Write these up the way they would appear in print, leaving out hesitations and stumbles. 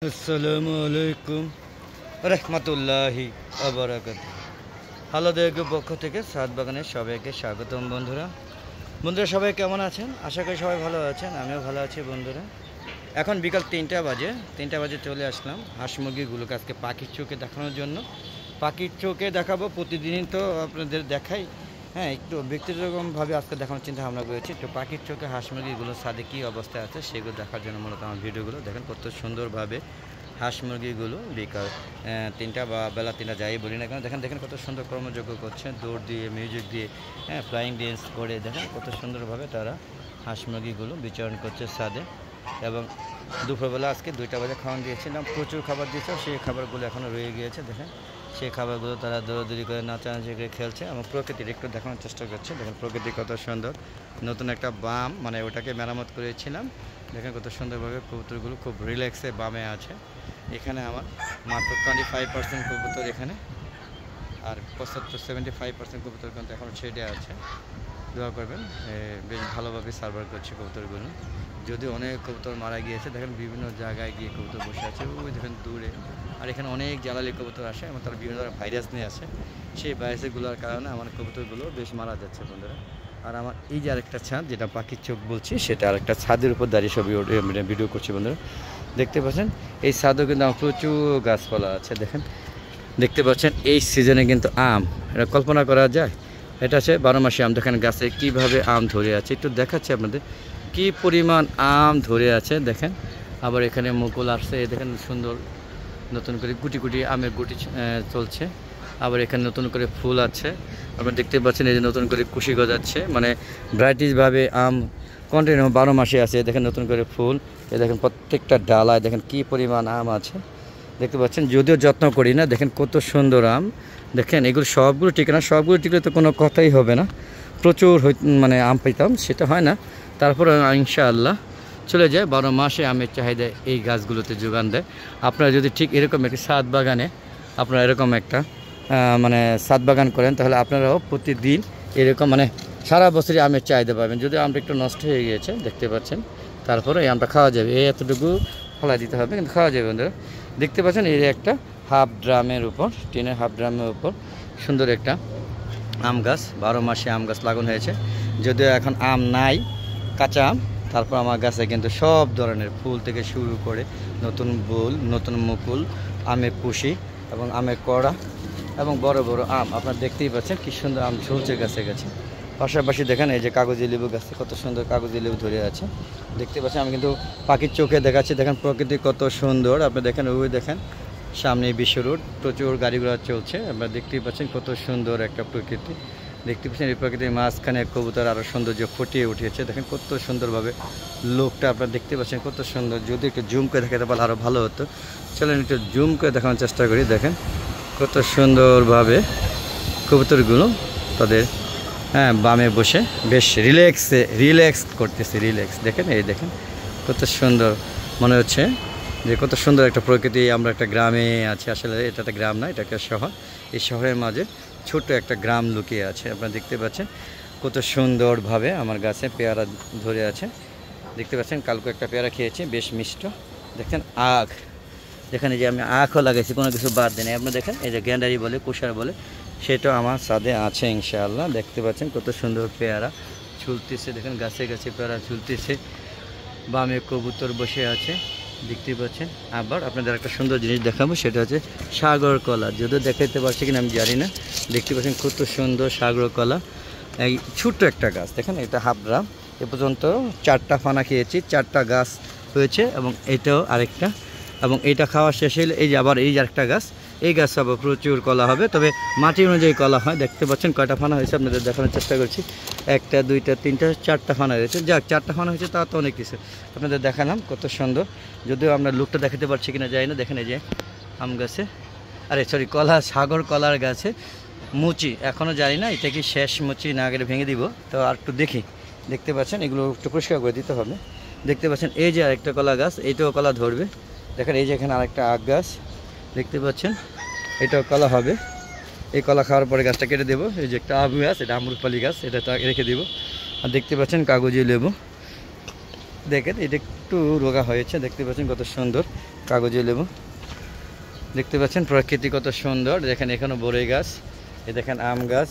আসসালামু আলাইকুম রহমতুল্লাহি ওয়া বারাকাতুহু। হ্যালো দেগো পক্ষ থেকে সাত বাগানের সবাইকে স্বাগতম। বন্ধুরা সবাই কেমন আছেন? আশা করি সবাই ভালো আছেন, আমিও ভালো আছি। বন্ধুরা এখন বিকাল 3টা বাজে চলে আসলাম হাঁস মুরগিগুলোকে আজকে পাখির চোখে দেখানোর জন্য। পাখির চোখে দেখাবো, প্রতিদিনই তো আপনাদের দেখাই। হ্যাঁ, একটু ব্যক্তিগতভাবে আজকে দেখানোর চিন্তা ভাবনা করেছি। একটু পাখির চোখে হাঁস মুরগিগুলোর সাথে কী অবস্থায় আছে সেগুলো দেখার জন্য মূলত আমার ভিডিওগুলো দেখেন। কত সুন্দরভাবে হাঁস মুরগিগুলো বিকাল 3টা বা বেলা 3টা যাই বলি না কেন, দেখেন কত সুন্দর কর্মযোগ্য করছে, দৌড় দিয়ে, মিউজিক দিয়ে, হ্যাঁ, ফ্লাইং ড্যান্স করে। দেখেন কত সুন্দরভাবে তারা হাঁস মুরগিগুলো বিচরণ করছে ছাদে। এবং দুপুরবেলা আজকে 2টা বাজে খাওয়ান দিয়েছিলাম, প্রচুর খাবার দিয়েছে। সেই খাবারগুলো এখনও রয়ে গিয়েছে। দেখেন সেই খাবারগুলো তারা দৌড়াদৌড়ি করে, নাচানাচি করে খেলছে এবং প্রকৃতির একটু দেখানোর চেষ্টা করছে। দেখেন প্রকৃতি কত সুন্দর। নতুন একটা বাম, মানে ওটাকে মেরামত করেছিলাম। দেখেন কত সুন্দরভাবে কবুতরগুলো খুব রিল্যাক্সে বামে আছে। এখানে আমার মাত্র 25% কবুতর এখানে, আর 75-75% কবুতর কিন্তু এখন ছেড়ে আছে। দোয়া করবেন, বেশ ভালোভাবে সার্ভার করছে কবুতরগুলো। যদিও অনেক কবুতর মারা গিয়েছে। দেখেন বিভিন্ন জায়গায় গিয়ে কবুতর বসে আছে, ওই দেখেন দূরে। আর এখানে অনেক জ্বালালি কবুতর আসে এবং তারা বিভিন্ন ধরনের ভাইরাস নিয়ে আসে। সেই ভাইরাসগুলোর কারণে আমার কবুতরগুলো বেশ মারা যাচ্ছে বন্ধুরা। আর আমার এই যে আরেকটা ছাদ, যেটা পাখির চোখ বলছি, সেটা আরেকটা ছাদের উপর দাঁড়িয়ে সবই ভিডিও করছি বন্ধুরা। দেখতে পাচ্ছেন এই ছাদেও কিন্তু আমার প্রচুর গাছপালা আছে। দেখেন দেখতে পাচ্ছেন এই সিজনে কিন্তু আম, এটা কল্পনা করা যায়। এটা আছে 12 মাসে আম। দেখেন গাছে কীভাবে আম ধরে আছে, একটু দেখাচ্ছি আপনাদের কি পরিমাণ আম ধরে আছে। দেখেন আবার এখানে মুকুল আসছে, দেখেন সুন্দর নতুন করে গুটি গুটি আমের গুটি চলছে। আবার এখানে নতুন করে ফুল আছে, আপনারা দেখতে পাচ্ছেন। এই যে নতুন করে কুশি গজাচ্ছে, মানে ভ্যারাইটিসভাবে আম কন্টিনিউ 12 মাসে আছে। দেখেন নতুন করে ফুল, এ দেখেন প্রত্যেকটা ডালায় দেখেন কি পরিমাণ আম আছে। দেখতে পাচ্ছেন, যদিও যত্ন করি না, দেখেন কত সুন্দর আম। দেখেন এগুলো সবগুলো টিকে না, সবগুলো টিকলে তো কোনো কথাই হবে না। প্রচুর মানে আম পাইতাম, সেটা হয় না। তারপরে ইনশাআল্লাহ চলে যায় 12 মাসে আমের চাহিদা এই গাছগুলোতে যোগান দেয়। আপনারা যদি ঠিক এরকম একটি ছাদ বাগানে, আপনারা এরকম একটা মানে ছাদ বাগান করেন, তাহলে আপনারাও প্রতিদিন এরকম মানে সারা বছরই আমের চাহিদা পাবেন। যদিও আমটা একটু নষ্ট হয়ে গিয়েছে দেখতে পাচ্ছেন, তারপরে এই আমটা খাওয়া যাবে। এই এতটুকু ফলা দিতে হবে, কিন্তু খাওয়া যাবে বন্ধুরা। দেখতে পাচ্ছেন এই একটা হাফ ড্রামের উপর, টিনের হাফ ড্রামের উপর সুন্দর একটা আম গাছ, 12 মাসে আম গাছ লাগানো হয়েছে। যদিও এখন আম নাই, কাঁচা আম। তারপর আমার গাছে কিন্তু সব ধরনের ফুল থেকে শুরু করে নতুন ফুল, নতুন মুকুল, আমের কুশি এবং আমের কড়া এবং বড় বড় আম আপনারা দেখতেই পাচ্ছেন কি সুন্দর আম ঝুলছে গাছে গাছে। পাশাপাশি দেখেন এই যে কাগজি লেবু গাছে কত সুন্দর কাগজি লেবু ধরে আছে। দেখতে পাচ্ছেন, আমি কিন্তু পাখির চোখে দেখাচ্ছি। দেখেন প্রকৃতি কত সুন্দর। আপনি দেখেন ওই দেখেন সামনে বিশ্ব রোড, প্রচুর গাড়ি ঘোড়া চলছে। আপনারা দেখতেই পাচ্ছেন কত সুন্দর একটা প্রকৃতি। দেখতে পাচ্ছেন এই প্রকৃতির মাঝখানে কবুতর আরও সৌন্দর্য ফুটিয়ে উঠেছে। দেখেন কত সুন্দরভাবে লোকটা আপনারা দেখতে পাচ্ছেন কত সুন্দর। যদি একটু জুম করে দেখাতে পারলে আরও ভালো হতো। চলেন একটু জুম করে দেখানোর চেষ্টা করি। দেখেন কত সুন্দরভাবে কবুতরগুলো তাদের বামে বসে বেশ রিল্যাক্স করতেছে। দেখেন এই দেখেন কত সুন্দর মনে হচ্ছে যে কত সুন্দর একটা প্রকৃতি। আমরা একটা গ্রামে আছি, আসলে এটা একটা গ্রাম না, এটা একটা শহর। এই শহরের মাঝে ছোট্ট একটা গ্রাম লুকিয়ে আছে। আপনারা দেখতে পাচ্ছেন কত সুন্দরভাবে আমার গাছে পেয়ারা ধরে আছে। দেখতে পাচ্ছেন কালকে একটা পেয়ারা খেয়েছি, বেশ মিষ্ট। দেখেন আখ, দেখেন এই যে আমি আখও লাগাইছি, কোনো কিছু বাদ দিই না। আপনি দেখেন এই যে গ্যান্ডারি বলে, কুষার বলে, সেটাও আমার ছাদে আছে ইনশাআল্লাহ। দেখতে পাচ্ছেন কত সুন্দর পেয়ারা ঝুলতেছে। দেখেন গাছে গাছে পেয়ারা ঝুলতেছে, বামে কবুতর বসে আছে দেখতে পাচ্ছেন। আবার আপনাদের একটা সুন্দর জিনিস দেখাবো, সেটা হচ্ছে সাগর কলা। যদিও দেখাতে পারছি কিনা আমি জানি না। দেখতে পাচ্ছেন কত সুন্দর সাগর কলা, এই ছোট্ট একটা গাছ। দেখেন এটা হাফ ড্রাম, এ পর্যন্ত 4টা ফানা খেয়েছি, 4টা গাছ হয়েছে এবং এটাও আরেকটা। এবং এটা খাওয়া শেষ হলে এই যে আবার এই যে আরেকটা গাছ, এই গাছ আবার প্রচুর কলা হবে, তবে মাটি অনুযায়ী কলা হয়। দেখতে পাচ্ছেন কয়টা ফানা হয়েছে, আপনাদের দেখানোর চেষ্টা করছি। 1টা 2টা 3টা 4টা ফানা হয়েছে। যাক, 4টা ফানা হয়েছে, তা তো অনেক কিছু আপনাদের দেখালাম। কত সুন্দর, যদিও আমরা লুকটা দেখাতে পারছি কিনা যাই না। দেখেন এই যে আম গাছে, কলা, সাগর কলার গাছে মুচি, এখনও জানি না এটা কি শেষ মুচি না গেলে ভেঙে দিব। তো আর একটু দেখি। দেখতে পাচ্ছেন এগুলো একটু পরিষ্কার করে দিতে হবে। দেখতে পাচ্ছেন এই যে আরেকটা কলা গাছ, এইটাও কলা ধরবে। দেখেন এই যে এখানে আরেকটা আখ গাছ দেখতে পাচ্ছেন, এটাও কলা হবে। এই কলা খাওয়ার পরে গাছটা কেটে দেবো। এই যে একটা আম গাছ, এটা আমরুপালি গাছ, এটা রেখে দেবো। আর দেখতে পাচ্ছেন কাগজি লেবু, দেখেন এটা একটু রোগা হয়েছে। দেখতে পাচ্ছেন কত সুন্দর কাগজি লেবু দেখতে পাচ্ছেন। প্রকৃতি কত সুন্দর, দেখেন এখানে বড়ই গাছ, এই দেখেন আম গাছ,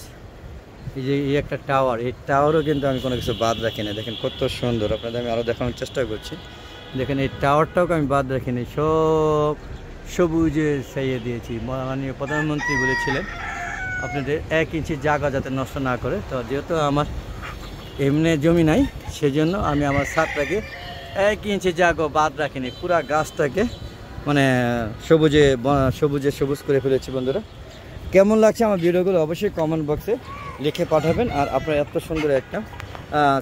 এই যে এই একটা টাওয়ার, এই টাওয়ারও কিন্তু আমি কোনো কিছু বাদ রাখি না। দেখেন কত সুন্দর, আপনাদের আমি আরও দেখানোর চেষ্টা করছি। দেখেন এই টাওয়ারটাও আমি বাদ রাখিনি, সব সবুজে ছাইয়ে দিয়েছি। মাননীয় প্রধানমন্ত্রী বলেছিলেন আপনাদের 1 ইঞ্চি জায়গা যাতে নষ্ট না করে। তো যেহেতু আমার এমনি জমি নাই, সেজন্য আমি আমার ছাদটাকে 1 ইঞ্চি জায়গা বাদ রাখিনি, পুরা গাছটাকে মানে সবুজে সবুজ করে ফেলেছি। বন্ধুরা কেমন লাগছে আমার ভিডিওগুলো অবশ্যই কমেন্ট বক্সে লিখে পাঠাবেন। আর আপনারা এত সুন্দর একটা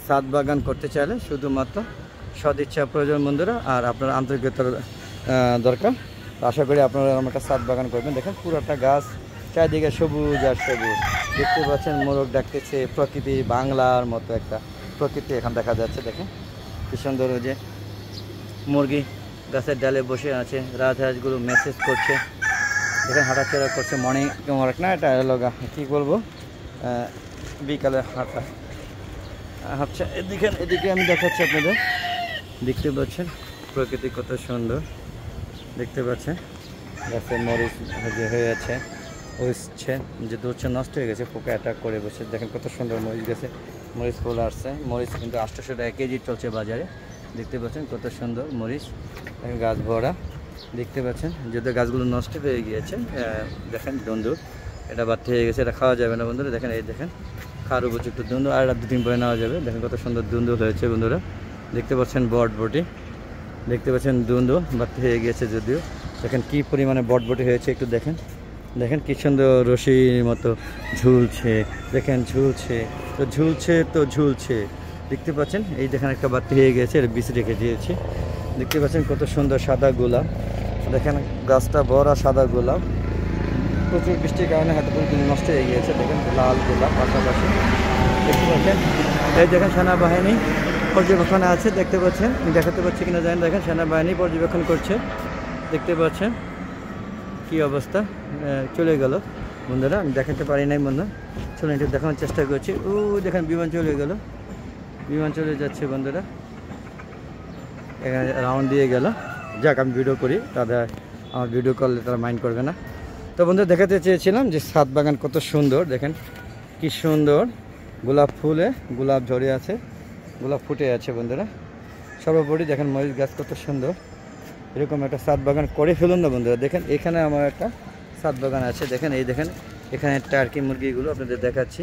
ছাদ বাগান করতে চাইলে শুধুমাত্র সদিচ্ছা প্রয়োজন বন্ধুরা, আর আপনার আন্তরিকতার দরকার। আশা করি আপনারা আমার একটা ছাদ বাগান করবেন। দেখেন পুরোটা গাছ, চারিদিকে সবুজ আর সবুজ, দেখতে পাচ্ছেন মোরগ ডাকতেছে, প্রকৃতি বাংলার মতো একটা প্রকৃতি এখন দেখা যাচ্ছে। দেখেন কি সুন্দর, যে মুরগি গাছের ডালে বসে আছে, রাজহাঁসগুলো মেসেজ করছে, দেখেন হাঁটাচলা করছে। মর্নিং ওয়ার্ক না, এটা লগা কী বলবো, বিকালে হাঁটা। আচ্ছা এদিকে আমি দেখাচ্ছি আপনাদের, দেখতে পাচ্ছেন প্রকৃতি কত সুন্দর, দেখতে পাচ্ছেন গাছের মরিচ হয়ে আছে, উঠছে যে দূরছে নষ্ট হয়ে গেছে, পোকা অ্যাটাক করে বসে। দেখেন কত সুন্দর মরিচ গেছে, মরিচ ফুল আসছে। মরিচ কিন্তু 800 টাকা কেজি চলছে বাজারে, দেখতে পাচ্ছেন কত সুন্দর মরিচ, গাছ ভরা, দেখতে পাচ্ছেন। যদিও গাছগুলো নষ্ট হয়ে গিয়েছে, দেখেন দুন্দুর, এটা বাড়তে হয়ে গেছে, এটা খাওয়া যাবে না বন্ধুরা। দেখেন এই দেখেন খাওয়ার উপযুক্ত দুন্দুর, আর 2-3 পরে নেওয়া যাবে। দেখেন কত সুন্দর দুন্দুর হয়েছে বন্ধুরা, দেখতে পাচ্ছেন বটবটি, দেখতে পাচ্ছেন দুন্দুর বাড়তে হয়ে গিয়েছে যদিও। দেখেন কি পরিমাণে বটবটি হয়েছে, একটু দেখেন, দেখেন কি সুন্দর রশির মতো ঝুলছে, দেখেন ঝুলছে তো ঝুলছে, দেখতে পাচ্ছেন। এই দেখেন একটা বাড়তি হয়ে গেছে, এর বীজ রেখে দিয়েছি, দেখতে পাচ্ছেন কত সুন্দর সাদা গোলাপ। দেখেন গাছটা বড় সাদা গোলাপ, প্রচুর বৃষ্টির কারণে হয়তো কিন্তু নষ্ট হয়ে গিয়েছে। দেখেন লাল গোলাপ পাশাপাশি, দেখতে পাচ্ছেন। এই দেখেন সেনাবাহিনী পর্যবেক্ষণে আছে, দেখতে পাচ্ছেন, দেখাতে পাচ্ছি কিনা জানেন। দেখেন সেনাবাহিনী পর্যবেক্ষণ করছে, দেখতে পাচ্ছেন কি অবস্থা। চলে গেল বন্ধুরা, আমি দেখাতে পারি নাই বন্ধু, চলুন একটু দেখানোর চেষ্টা করছি। ও দেখেন বিমান চলে গেল, বিমান চলে যাচ্ছে বন্ধুরা, এখানে রাউন্ড দিয়ে গেল। যাক আমি ভিডিও করি, তাদের আমার ভিডিও করলে তারা মাইন্ড করবে না। তো বন্ধুরা দেখাতে চেয়েছিলাম যে ছাদ বাগান কত সুন্দর, দেখেন কি সুন্দর গোলাপ ফুলে গোলাপ ঝরে আছে, গোলাপ ফুটে আছে বন্ধুরা। সর্বোপরি দেখেন মরিচ গাছ কত সুন্দর, এরকম একটা ছাদ বাগান করে ফেলুন না বন্ধুরা। দেখেন এখানে আমার একটা ছাদ বাগান আছে, দেখেন এই দেখেন এখানে টার্কি মুরগিগুলো আপনাদের দেখাচ্ছি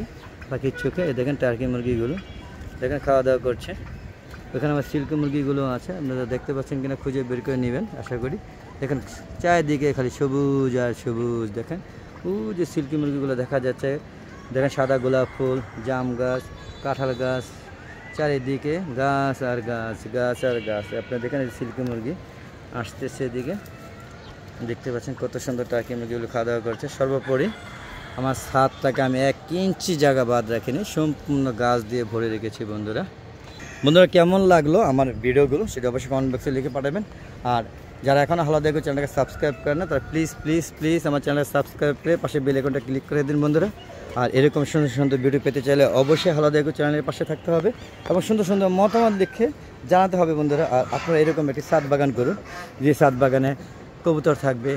পাখির চোখে, এই দেখেন টার্কি মুরগিগুলো দেখেন খাওয়া দাওয়া করছে। ওখানে আমার সিল্কি মুরগিগুলো আছে, আপনারা দেখতে পাচ্ছেন কিনা খুঁজে বের করে নেবেন আশা করি। দেখেন চারিদিকে খালি সবুজ আর সবুজ, দেখেন ও যে সিল্কি মুরগিগুলো দেখা যাচ্ছে, দেখেন সাদা গোলাপ ফুল, জাম গাছ, কাঁঠাল গাছ, চারিদিকে গাছ আর গাছ, গাছ আর গাছ। আপনারা দেখেন এই সিল্কি মুরগি আসতেছে এদিকে, দেখতে পাচ্ছেন কত সুন্দর টার্কি মুরগিগুলো খাওয়া দাওয়া করছে। সর্বোপরি আমার ছাদটাকে আমি 1 ইঞ্চি জায়গা বাদ রাখিনি, সম্পূর্ণ গাছ দিয়ে ভরে রেখেছি বন্ধুরা। কেমন লাগলো আমার ভিডিওগুলো সেটা অবশ্যই কমেন্ট বক্সে লিখে পাঠাবেন। আর যারা এখন হালাদা এগো চ্যানেলটাকে সাবস্ক্রাইব করেন না, তারা প্লিজ আমার চ্যানেলটা সাবস্ক্রাইব করে পাশে বেল আইকনটা ক্লিক করে দিন বন্ধুরা। আর এরকম সুন্দর সুন্দর ভিডিও পেতে চাইলে অবশ্যই হালাদা এগো চ্যানেলের পাশে থাকতে হবে এবং সুন্দর সুন্দর মতামত লিখে জানাতে হবে বন্ধুরা। আর আপনারা এরকম একটি ছাদ বাগান করুন, যে ছাদ বাগানে কবুতর থাকবে,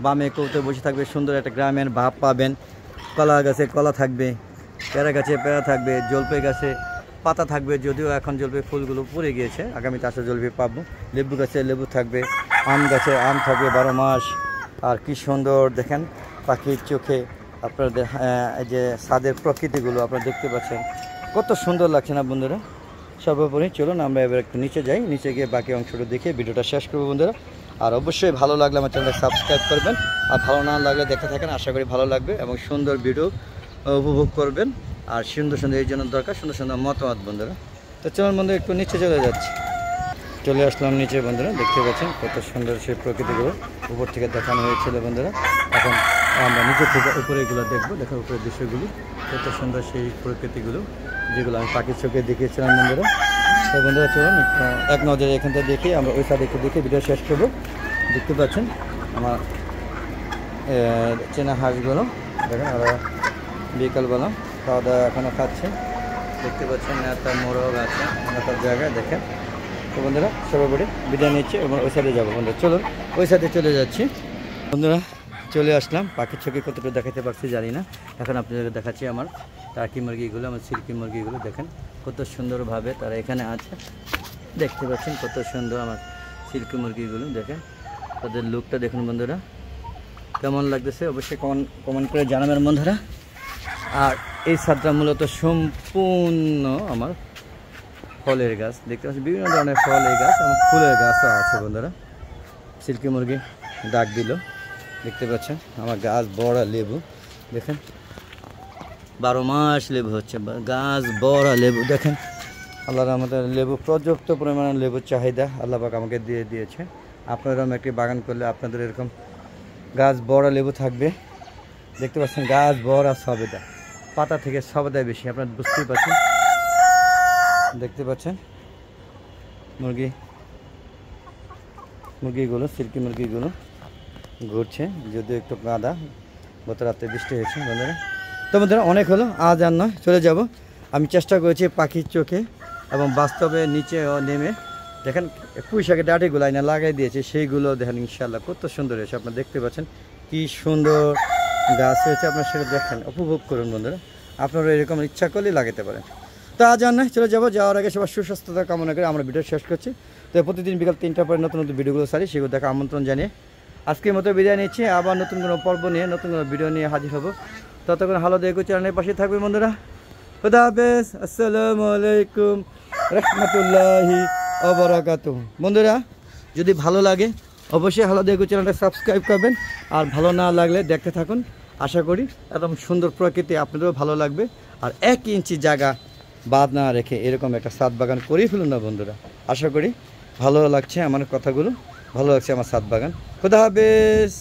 বামে কবুতর বসে থাকবে, সুন্দর একটা গ্রামের ভাব পাবেন। কলা গাছে কলা থাকবে, পেয়ারা গাছে পেয়ারা থাকবে, জলপাই গাছে পাতা থাকবে, যদিও এখন জলপাই ফুলগুলো পড়ে গিয়েছে, আগামীতে আসলে জলপাই পাবো। লেবু গাছে লেবু থাকবে, আম গাছে আম থাকবে 12 মাস। আর কি সুন্দর দেখেন পাখির চোখে আপনাদের এই যে ছাদের প্রকৃতিগুলো আপনারা দেখতে পাচ্ছেন, কত সুন্দর লাগছে না বন্ধুরা। সর্বোপরি চলুন আমরা এবার একটু নিচে যাই, নিচে গিয়ে বাকি অংশটা দেখে ভিডিওটা শেষ করবো বন্ধুরা। আর অবশ্যই ভালো লাগলে আমার চ্যানেলটা সাবস্ক্রাইব করবেন, আর ভালো না লাগলে দেখতে থাকেন, আশা করি ভালো লাগবে এবং সুন্দর ভিডিও উপভোগ করবেন। আর সুন্দর সুন্দর এই জন্য দরকার সুন্দর সুন্দর মতামত বন্ধুরা। তো চলুন বন্ধুরা একটু নিচে চলে যাচ্ছি, চলে আসলাম নিচে বন্ধুরা। দেখতে পাচ্ছেন কত সুন্দর সেই প্রকৃতিগুলো উপর থেকে দেখানো হয়েছিল বন্ধুরা। এখন আমরা নিচে থেকে উপরেগুলো দেখবো, দেখো উপরের দৃশ্যগুলো কত সুন্দর সেই প্রকৃতিগুলো যেগুলো আমি পাখির চোখে দেখিয়েছিলাম বন্ধুরা। তো বন্ধুরা চলুন এক নজরে এখান থেকে দেখে আমরা ওই সাইডে একটু দেখে ভিডিও শেষ করবো। দেখতে পাচ্ছেন আমার চেনা হাঁসগুলো, দেখেন ওরা বিকালবেলা খাওয়া দাওয়া এখনও খাচ্ছে। দেখতে পাচ্ছেন নেতা মোরগ আছে নেতার জায়গায়, দেখেন তো বন্ধুরা সবাই বলে বিদায় নিচ্ছে এবং ওই সাইডে যাবো বন্ধুরা, চলুন ওই সাইডে চলে যাচ্ছি বন্ধুরা। চলে আসলাম, পাখির চোখে কতটুকু দেখাতে পারছি জানি না। এখন আপনাদেরকে দেখাচ্ছি আমার টার্কি মুরগিগুলো, আমার সিল্কি মুরগিগুলো। দেখেন কত সুন্দরভাবে তারা এখানে আছে, দেখতে পাচ্ছেন কত সুন্দর আমার সিল্কি মুরগিগুলো। দেখেন তাদের লুকটা দেখুন বন্ধুরা, কেমন লাগতেছে অবশ্যই কমেন্ট করে জানাবেন বন্ধুরা। আর এই ছাদটা মূলত সম্পূর্ণ আমার ফলের গাছ, দেখতে পাচ্ছি বিভিন্ন ধরনের ফলের গাছ এবং ফুলের গাছও আছে বন্ধুরা। সিল্কি মুরগি ডাক দিল, দেখতে পাচ্ছেন আমার গাছ বড় লেবু, দেখেন 12 মাস লেবু হচ্ছে, গাছ বড় লেবু। দেখেন আল্লাহর আমাদের লেবু পর্যাপ্ত পরিমাণে লেবুর চাহিদা আল্লাহ পাক আমাকে দিয়ে দিয়েছে। আপনারাও একটি বাগান করলে আপনাদের এরকম গাছ বড় লেবু থাকবে। দেখতে পাচ্ছেন গাছ বড় সবেদা, পাতা থেকে সবেদা বেশি, আপনারা বুঝতেই পারছেন। দেখতে পাচ্ছেন মুরগিগুলো, সিল্কি মুরগিগুলো ঘুরছে, যদিও একটু কাদা, গত রাতে বৃষ্টি হয়েছে বন্ধুরা। তো বন্ধুরা অনেক হলো, আজ আর নয়, চলে যাব। আমি চেষ্টা করেছি পাখির চোখে এবং বাস্তবে নিচে নেমে দেখেন পুঁই শাকের ডাঁটিগুলো আইনা লাগাই দিয়েছে, সেইগুলো দেখেন ইনশাল্লাহ কত সুন্দর হয়েছে। আপনারা দেখতে পাচ্ছেন কি সুন্দর গাছ হয়েছে, আপনারা সেটা দেখেন, উপভোগ করুন বন্ধুরা। আপনারা এরকম ইচ্ছা করলেই লাগাতে পারেন। তো আজ আর নয়, চলে যাবো। যাওয়ার আগে সবার সুস্বাস্থ্যতা কামনা করে আমরা ভিডিও শেষ করছি। তো প্রতিদিন বিকাল 3টার পরে নতুন নতুন ভিডিওগুলো ছাড়ি, সেগুলো দেখা আমন্ত্রণ জানিয়ে আজকের মতো বিদায় নিচ্ছি। আবার নতুন কোনো পর্ব নিয়ে, নতুন কোনো ভিডিও নিয়ে হাজির হবো। ততক্ষণ হালো দেখো চ্যানেলের পাশে থাকবে বন্ধুরা। খুদা হাফেজ, আসসালামু আলাইকুম রহমতুল্লাহি ওয়া বারাকাতুহু। বন্ধুরা যদি ভালো লাগে অবশ্যই হালো দেখো চ্যানেলটা সাবস্ক্রাইব করবেন, আর ভালো না লাগলে দেখতে থাকুন। আশা করি একদম সুন্দর প্রকৃতি আপনাদেরও ভালো লাগবে। আর 1 ইঞ্চি জায়গা বাদ না রেখে এরকম একটা ছাদ বাগান করেই ফেলুন না বন্ধুরা। আশা করি ভালো লাগছে আমার কথাগুলো, ভালো লাগছে আমার ছাদ বাগান। খুদা হাফেজ।